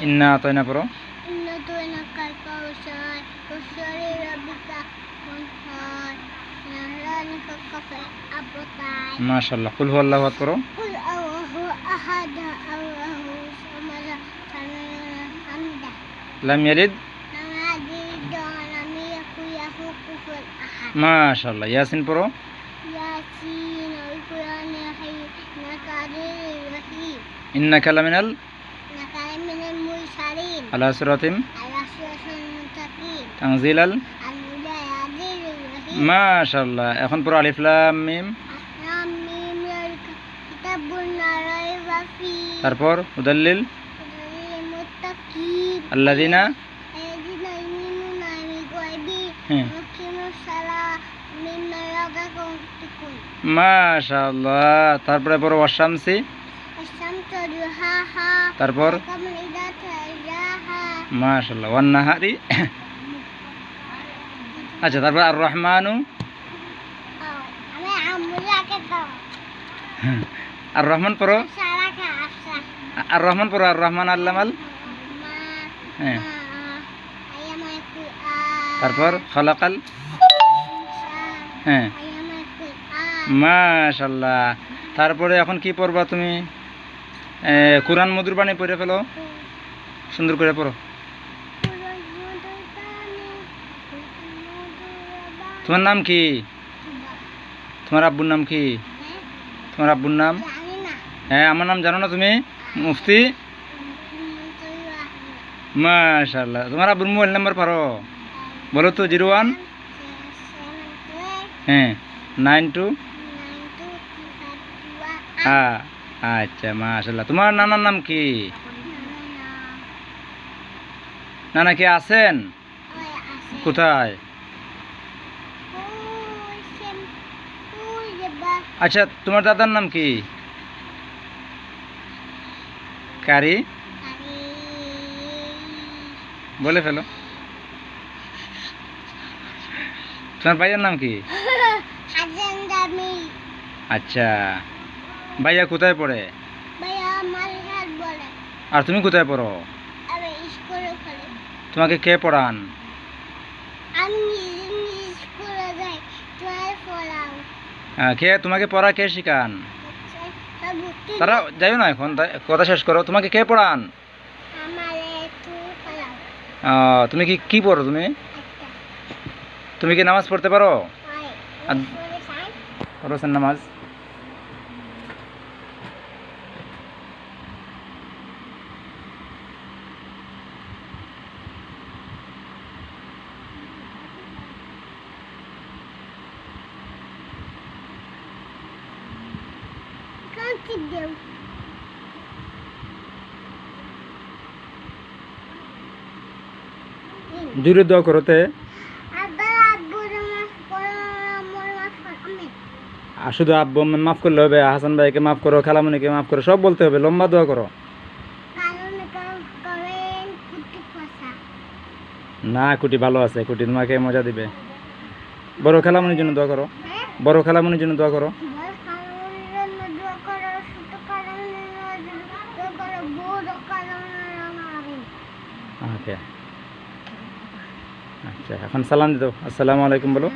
ইন্না আতাইনা পড়ো। ইন্না আতাইনাকাল কাউসার কাউসারে রাব্বিকা ওয়ানহার নাহরানিকা কাফা আবতার। মাশাআল্লাহ। কুল হুয়াল্লাহু আহাদ পড়ো। কুল আল্লাহু আহাদ আল্লাহু সামাদ লাম হামদা লাম ইয়ালিদ লাম ইয়ালিদ ওয়া লাম ইয়াকুল লাহু কুফুওয়ান আহাদ। মাশাআল্লাহ। ইয়াসিন পড়ো। ইয়াসিন ওয়াল কুরআনিল হাকিম ইন্নাকা আলিমুর রহিম। ইন্নাকা লামিনাল ইন্নাকা লামিনাল মুরসালিন আলা সিরাতিম আলা সিরাতিল মুস্তাকিম তানজিলাল। আল-মুদাইয়িনির রহিম। মাশাআল্লাহ। এখন পড়ো আলিফ লাম মিম। লাম মিম যালিকা কিতাবুন লা রাইবা ফীহি। তারপর হুদাল্লিল লিল মুত্তাকিন আল্লাযিনা। আল্লাযিনা ইউমিনুনা বিল গায়বি হ্যাঁ। ওয়া ইয়াকিমুস সালাতা ওয়া মিম্মা রাযাকনাহুম ইউনফিকুন। মাশাআল্লাহ। তারপরে পড়ো ওয়াশ-শামসি। আশ-শামসু দুহাহা। তারপর ওয়াল কামারি ইযা তালাহা। মাশাআল্লাহ। ওয়ান নাহারি। আচ্ছা, তারপর আর রহমানু। আমি আমুলাকে দাও। আর রহমান পড়ো। সারাকা আফসা। আর রহমান পড়ো। আর রহমান আল্লামাল। মা হ্যাঁ। আয়ামাল তারপর খালাকাল। কুরআন। হ্যাঁ। আয়ামাল কুরআন। মাশাআল্লাহ। তারপরে এখন কি পড়বা তুমি? কোরআন মধুর বাণী পড়ে ফেলো, সুন্দর করে পড়ো। তোমার নাম কি? তোমার আব্বুর নাম কি? তোমার আব্বুর নাম? হ্যাঁ, আমার নাম জানো না তুমি? মুফতি। মাশাআল্লাহ। তোমার আব্বুর মোবাইল নাম্বার পারো? বলো তো। 01। হ্যাঁ। 92। আচ্ছা, মাশাআল্লাহ। তোমার নানার নাম কি? নানা কি আছেন? কোথায়? আচ্ছা, তোমার দাদার নাম কি? কারি। বলে ফেলো। তোমার ভাইয়ের নাম কি? আচ্ছা, ভাইয়া কোথায় পড়ে? আর তুমি কোথায় পড়ো? তোমাকে কে পড়ান? কে তোমাকে পড়া কে শিখান? তারা যাইও না এখন, কথা শেষ করো। তোমাকে কে পড়ান? তুমি কি পড়ো? তুমি কি নামাজ পড়তে পারো? পড়ছেন নামাজ? জোরে দোয়া করতে। আর শুধু আব্বু মাফ করলে হবে? হাসান ভাইকে মাফ করো, খালামণিকে মাফ করো, সব বলতে হবে। লম্বা দোয়া করো না। কুটি ভালো আছে, কুটি তোমাকে মজা দিবে। বড় খালামণির জন্য দোয়া করো। বড় খালামণির জন্য দোয়া করো। ওকে। আচ্ছা, এখন সালাম দিও। আসসালামু আলাইকুম বলো।